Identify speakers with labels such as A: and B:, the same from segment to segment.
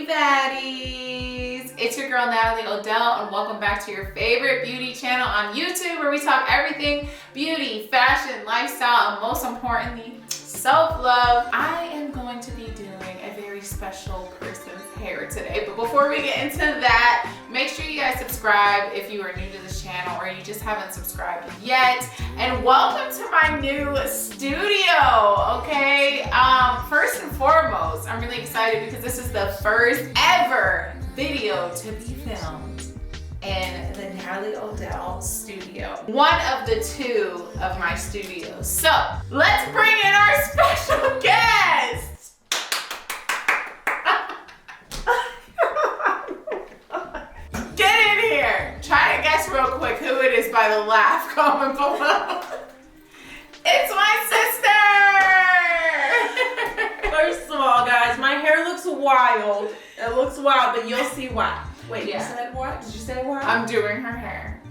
A: Hey Baddies! It's your girl Natalie Odell and welcome back to your favorite beauty channel on YouTube where we talk everything beauty, fashion, lifestyle, and most importantly, self-love. I am going to be doing a very special person's hair today, but before we get into that, make sure you guys subscribe if you are new to this channel or you just haven't subscribed yet. And welcome to my new studio, okay? First and foremost, I'm really excited because this is the first ever video to be filmed in the Natalie Odell studio. One of the two of my studios. So let's bring in our special guest. Get in here. Try to guess real quick who it is by the laugh comment below. It's my sister.
B: First of all, guys, my hair looks wild. It looks wild, but you'll see why. Wait,
A: Yeah.
B: You said what? Did you say why?
A: I'm doing her hair.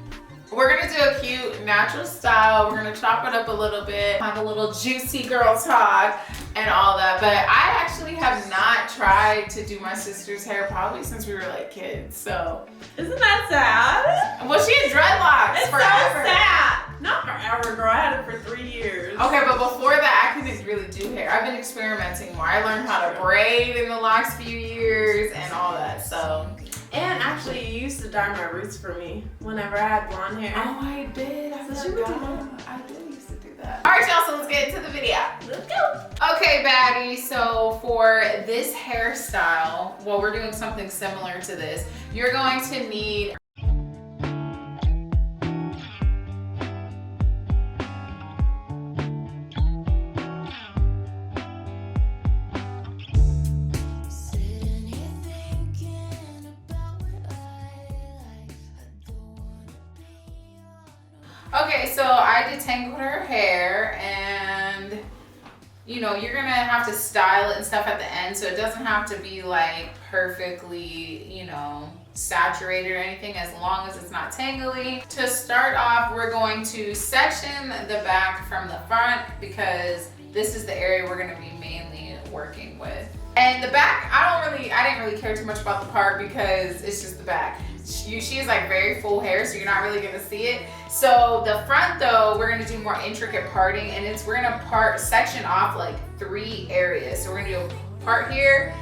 A: We're gonna do a cute natural style. We're gonna chop it up a little bit, have a little juicy girl talk and all that. But I actually have not tried to do my sister's hair probably since we were like kids. So
B: Isn't that sad?
A: well, she had dreadlocks
B: It's
A: forever.
B: so sad. Not forever, girl. I had it for 3 years.
A: Okay, but before that, I couldn't really do hair. I've been experimenting more. I learned how to braid in the last few years and all that. So.
B: And actually, you used to dye my roots for me whenever I had blonde hair.
A: Oh, I did. I
B: So she would do
A: forgot. I did used to do that. All right, y'all. So let's get into the video.
B: Let's go.
A: Okay, Baddie. So for this hairstyle, well, we're doing something similar to this. You're going to need. Okay, so I detangled her hair and you know, you're gonna have to style it and stuff at the end so it doesn't have to be like perfectly, you know, saturated or anything as long as it's not tangly. To start off, we're going to section the back from the front because this is the area we're gonna be mainly working with. And the back, I didn't really care too much about the part because it's just the back. She has like very full hair, so you're not really gonna see it. So the front though, we're gonna do more intricate parting and we're gonna section off like 3 areas. So we're gonna do a part here,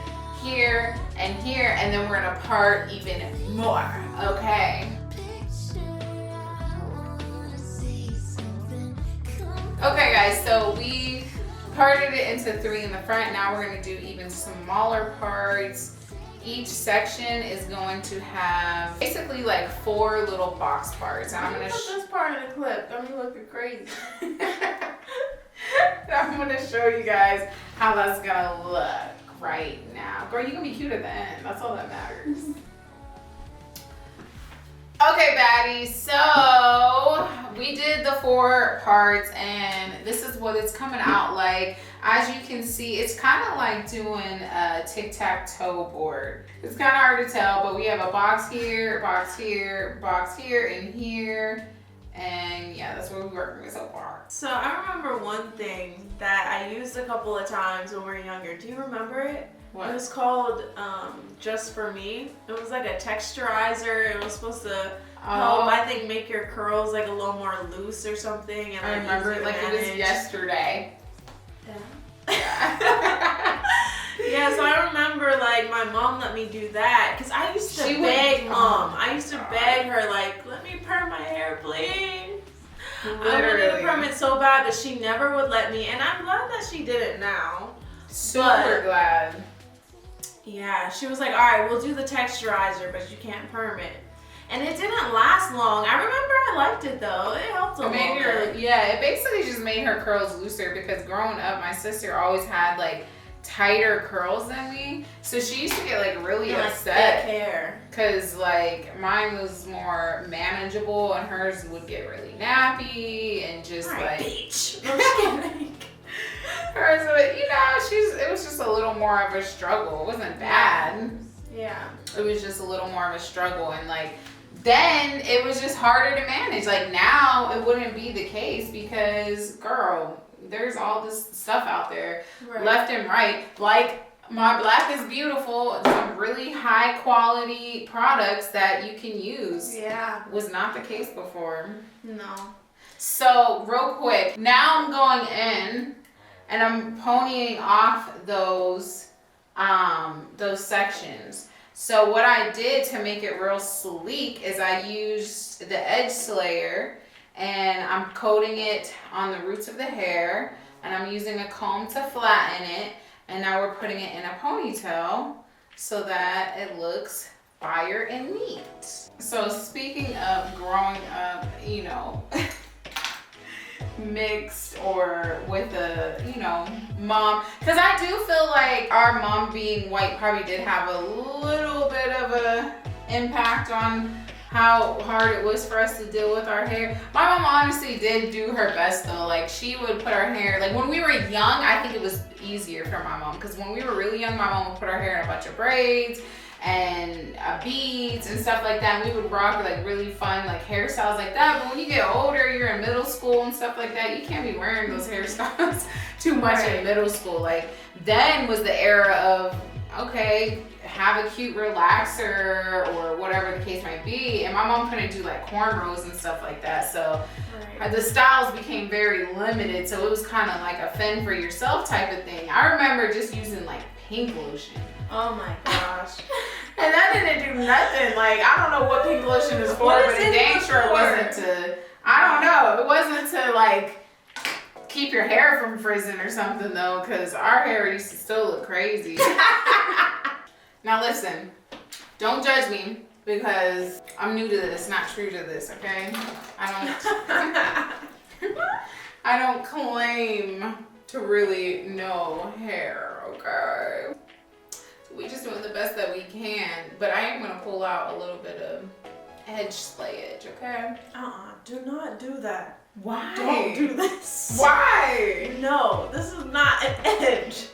A: here, and here, and then we're gonna part even more, okay? Okay guys, so we parted it into 3 in the front. Now we're gonna do even smaller parts. Each section is going to have basically like 4 little box parts. And I'm gonna
B: put this part in the clip. Got me looking crazy.
A: I'm gonna show you guys how that's gonna look right now. Girl, you can be cute at the end. That's all that matters. Okay, Baddies, so we did the 4 parts and this is what it's coming out like. As you can see, it's kind of like doing a tic-tac-toe board. It's kind of hard to tell, but we have a box here, box here, box here, and here. And yeah, that's what we're working with so far.
B: So I remember one thing that I used a couple of times when we were younger. Do you remember it?
A: What?
B: It was called Just For Me. It was like a texturizer. It was supposed to help, I think, make your curls like a little more loose or something. And
A: I remember it like it was yesterday.
B: Yeah. Yeah, so I remember like my mom let me do that because I used to beg mom. I used to beg her like, let me perm my hair, please.
A: Literally.
B: I wanted to perm it so bad, but she never would let me. And I'm glad that she did it now.
A: Super glad.
B: Yeah, she was like, all right, we'll do the texturizer, but you can't perm it. And it didn't last long. I remember I liked it though. It helped a little bit.
A: Yeah, it basically just made her curls looser because growing up, my sister always had like tighter curls than me. So she used to get like really upset.
B: Thick hair.
A: Cause like mine was more manageable and hers would get really nappy and just like
B: bitch.
A: hers would, you know, it was just a little more of a struggle. It wasn't bad.
B: Yeah.
A: It was just a little more of a struggle and like then it was just harder to manage. Like now it wouldn't be the case because girl, there's all this stuff out there left and right. Like My Black is Beautiful, some really high quality products that you can use.
B: Yeah.
A: Was not the case before.
B: No.
A: So real quick, now I'm going in and I'm ponying off those sections. So what I did to make it real sleek is I used the edge slayer and I'm coating it on the roots of the hair and I'm using a comb to flatten it, and now we're putting it in a ponytail so that it looks fire and neat. So speaking of growing up, you know, mixed or with a, you know, mom, because I do feel like our mom being white probably did have a little bit of a impact on how hard it was for us to deal with our hair. My mom honestly did do her best though. Like she would put our hair, like when we were young, I think it was easier for my mom, because when we were really young, my mom would put our hair in a bunch of braids and beads and stuff like that, and we would rock like really fun like hairstyles like that. But when you get older, you're in middle school and stuff like that, you can't be wearing those hairstyles too much in middle school. Like then was the era of, okay, have a cute relaxer or whatever the case might be, and my mom couldn't do like cornrows and stuff like that, so the styles became very limited, so it was kind of like a fend for yourself type of thing. I remember just using like pink lotion.
B: Oh my gosh.
A: And that didn't do nothing. Like, I don't know what pink lotion is for, but it dang sure wasn't to, I don't know, it wasn't to like keep your hair from frizzing or something though, because our hair used to still look crazy. Now listen, don't judge me because I'm new to this, not true to this, okay? I don't claim to really know hair, okay? We just doing the best that we can, but I am gonna pull out a little bit of edge slayage, okay?
B: Do not do that.
A: Why?
B: Don't do this.
A: Why?
B: No, this is not an edge.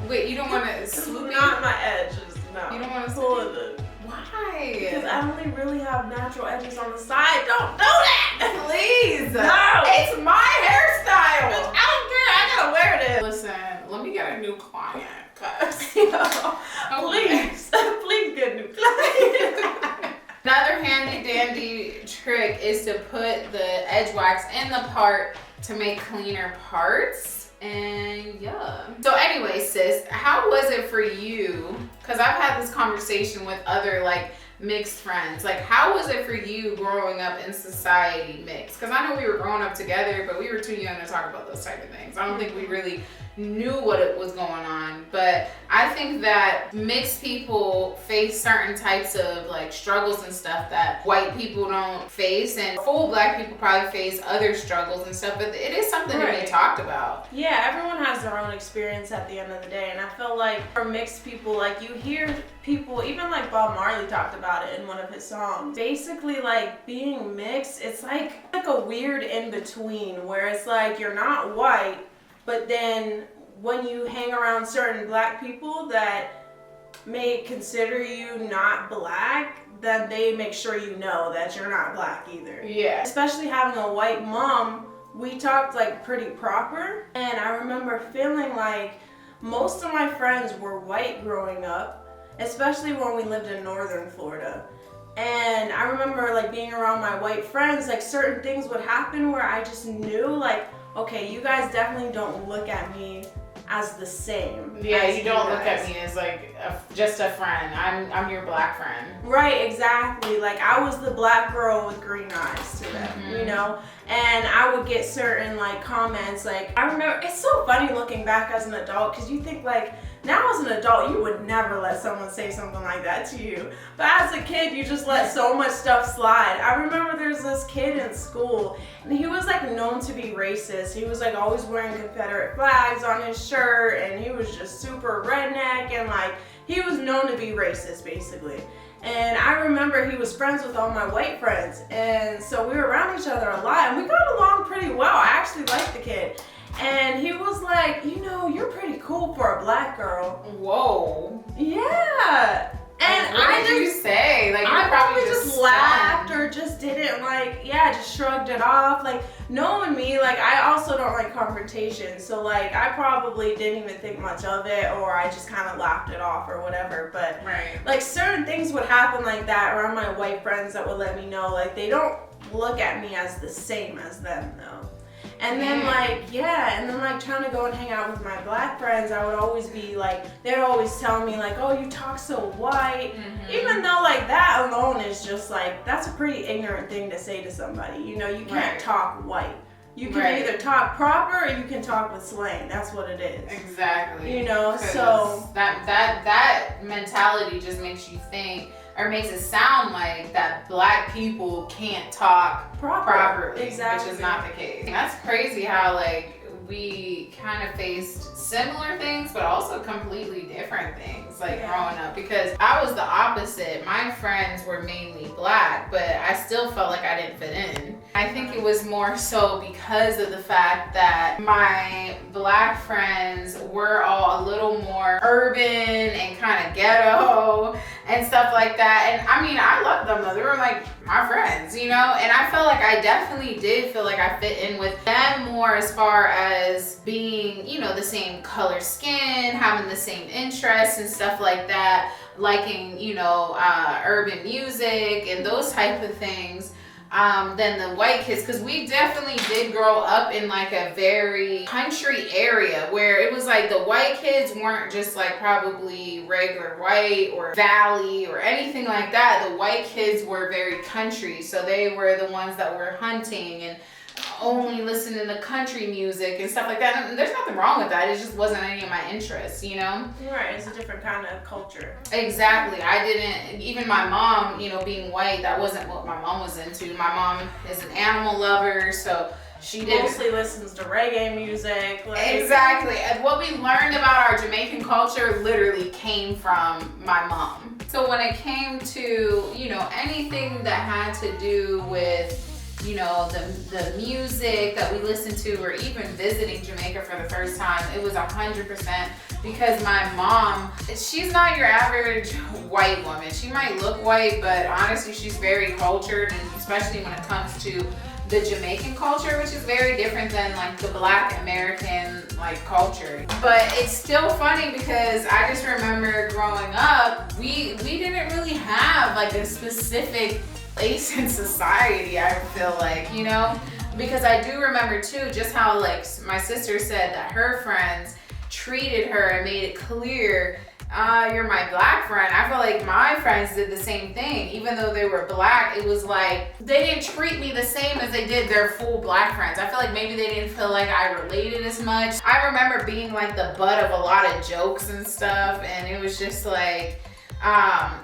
A: Wait, you don't want to
B: This is
A: swoop
B: not my edges, no.
A: You don't want to
B: pull
A: swoop
B: it.
A: Why?
B: Because I only really have natural edges on the side. Don't do that!
A: Please.
B: No!
A: It's my hairstyle.
B: I don't care. I gotta wear this.
A: Listen, let me get a new client, cause
B: please, please get a new client.
A: Another handy dandy trick is to put the edge wax in the part to make cleaner parts. And yeah. So anyway, sis, how was it for you? Because I've had this conversation with other like mixed friends. Like, how was it for you growing up in society mixed? Because I know we were growing up together, but we were too young to talk about those type of things. I don't think we really knew what it was going on. But I think that mixed people face certain types of like struggles and stuff that white people don't face, and full black people probably face other struggles and stuff, but it is something to be talked about.
B: Yeah, everyone has their own experience at the end of the day, and I feel like for mixed people, like you hear people, even like Bob Marley talked about it in one of his songs. Basically, like being mixed, it's like a weird in between where it's like you're not white, but then when you hang around certain black people that may consider you not black, then they make sure you know that you're not black either.
A: Yeah.
B: Especially having a white mom, we talked like pretty proper, and I remember feeling like most of my friends were white growing up, especially when we lived in northern Florida. And I remember like being around my white friends, like certain things would happen where I just knew like, okay, you guys definitely don't look at me as the same.
A: Yeah, you don't look at me as like just a friend. I'm your black friend.
B: Right, exactly. Like I was the black girl with green eyes to them, you know? And I would get certain like comments, like I remember, it's so funny looking back as an adult, because you think like, now as an adult, you would never let someone say something like that to you. But as a kid, you just let so much stuff slide. I remember there's this kid in school, and he was like known to be racist. He was like always wearing Confederate flags on his shirt, and he was just super redneck, and like he was known to be racist basically. And I remember he was friends with all my white friends, and so we were around each other a lot, and we got along pretty well. I actually liked the kid. And he was like, you know, you're pretty cool for a black girl.
A: Whoa.
B: Yeah. And
A: what did you say? Like,
B: I probably just laughed or just didn't like, just shrugged it off. Like, knowing me, like, I also don't like confrontation. confrontation. So like I probably didn't even think much of it, or I just kind of laughed it off or whatever. But like certain things would happen like that around my white friends that would let me know like they don't look at me as the same as them though. And then like trying to go and hang out with my black friends, I would always be like, they'd always tell me like, oh, you talk so white. Even though like that alone is just like, that's a pretty ignorant thing to say to somebody. You know, you can't talk white. You can either talk proper or you can talk with slang. That's what it is.
A: Exactly.
B: You know, so
A: that mentality just makes you think, or makes it sound like that black people can't talk properly,
B: exactly.
A: Which is not the case. That's crazy how like we kind of faced similar things, but also completely different things like growing up, because I was the opposite. My friends were mainly black, but I still felt like I didn't fit in. I think it was more so because of the fact that my black friends were all a little more urban and kind of ghetto and stuff like that. And I mean, I loved them though. They were like my friends, you know? And I felt like I definitely did feel like I fit in with them more as far as being, you know, the same color skin, having the same interests and stuff like that, liking, you know, urban music and those type of things. Than the white kids, because we definitely did grow up in like a very country area where it was like the white kids weren't just like probably regular white or valley or anything like that. The white kids were very country, so they were the ones that were hunting and only listening to country music and stuff like that. And there's nothing wrong with that. It just wasn't any of my interests, you know?
B: Right, it's a different kind of culture.
A: Exactly. I didn't, even my mom, you know, being white, that wasn't what my mom was into. My mom is an animal lover, so she
B: mostly listens to reggae music.
A: Like. Exactly. And what we learned about our Jamaican culture literally came from my mom. So when it came to, you know, anything that had to do with, you know, the music that we listened to, or even visiting Jamaica for the first time, it was 100% because my mom, she's not your average white woman. She might look white, but honestly, she's very cultured, and especially when it comes to the Jamaican culture, which is very different than like the Black American like culture. But it's still funny because I just remember growing up, we didn't really have like a specific place in society, I feel like, you know, because I do remember too just how like my sister said that her friends treated her and made it clear, you're my black friend. I feel like my friends did the same thing. Even though they were black, it was like they didn't treat me the same as they did their full black friends. I feel like maybe they didn't feel like I related as much. I remember being like the butt of a lot of jokes and stuff, and it was just like,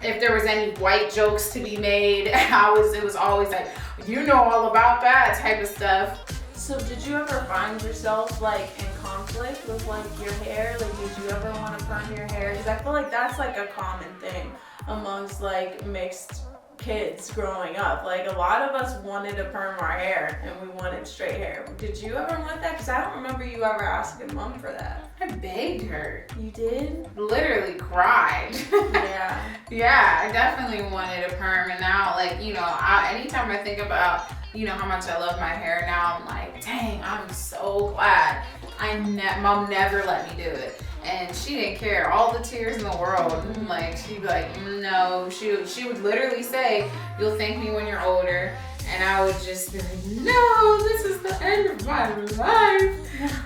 A: if there was any white jokes to be made, it was always like, you know all about that type of stuff.
B: So did you ever find yourself like in conflict with like your hair? Like did you ever want to perm your hair? Because I feel like that's like a common thing amongst like mixed kids growing up. Like a lot of us wanted to perm our hair and we wanted straight hair. Did you ever want that? Because I don't remember you ever asking mom for that.
A: I begged her.
B: You did?
A: Literally cried.
B: Yeah.
A: Yeah, I definitely wanted a perm, and now like, you know, anytime I think about, you know, how much I love my hair now, I'm like, dang, I'm so glad mom never let me do it. And she didn't care, all the tears in the world. Like she'd be like, no. She would literally say, you'll thank me when you're older. And I would just be like, no, this is the end of my life.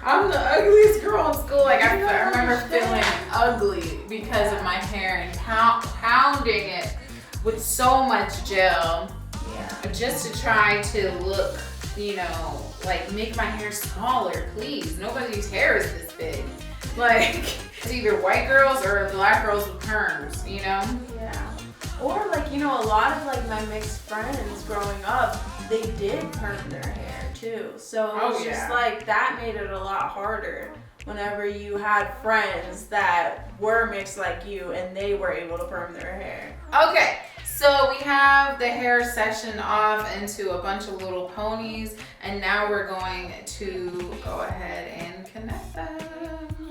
A: I'm the ugliest girl in school. Like I remember feeling ugly because of my hair and pounding it with so much gel, just to try to look, you know, like make my hair smaller. Please, nobody's hair is this big. Like it's either white girls or black girls with perms, you know?
B: Yeah. Or like, you know, a lot of like my mixed friends growing up, they did perm their hair too. So it was just like, that made it a lot harder whenever you had friends that were mixed like you and they were able to perm their hair.
A: Okay, so we have the hair section off into a bunch of little ponies, and now we're going to go ahead and connect them.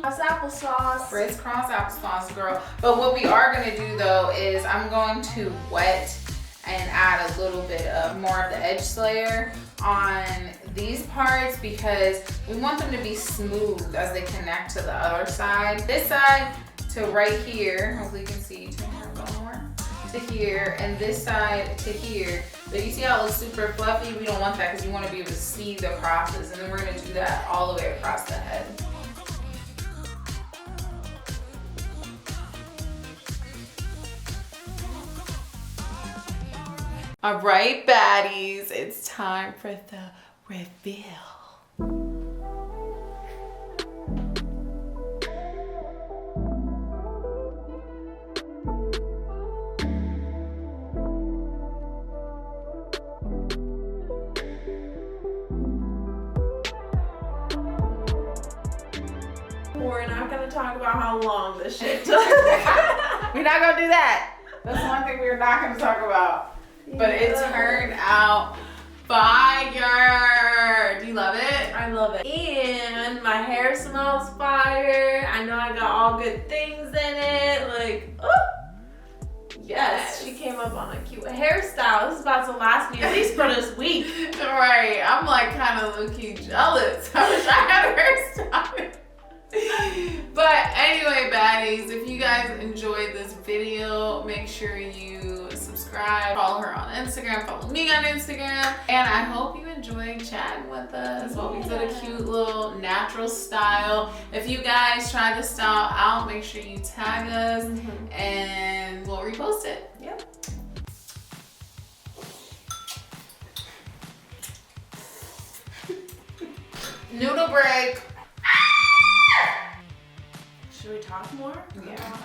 B: Cross applesauce.
A: Braids cross applesauce, girl. But what we are gonna do though is I'm going to wet and add a little bit of more of the edge layer on these parts because we want them to be smooth as they connect to the other side. This side to right here, hopefully you can see, turn around a little more, to here, and this side to here. But you see how it looks super fluffy? We don't want that because you want to be able to see the crosses, and then we're going to do that all the way across the head. All right, baddies, it's time for the reveal.
B: We're not gonna talk about how long this shit took.
A: We're not gonna do that. That's one thing we're not gonna talk about. But it turned out fire. Do you love it?
B: I love it. And my hair smells fire. I know I got all good things in it. Like, oh. Yes, she came up on a cute hairstyle. This is about to last me at least for this week.
A: Right. I'm like kind of low-key jealous. I wish I had a hairstyle. But anyway, baddies, if you guys enjoyed this video, make sure you subscribe, follow her on Instagram, follow me on Instagram, and I hope you enjoyed chatting with us while we did a cute little natural style. If you guys try this style out, make sure you tag us and we'll repost it.
B: Yep.
A: Noodle break.
B: Should we talk more?
A: Yeah.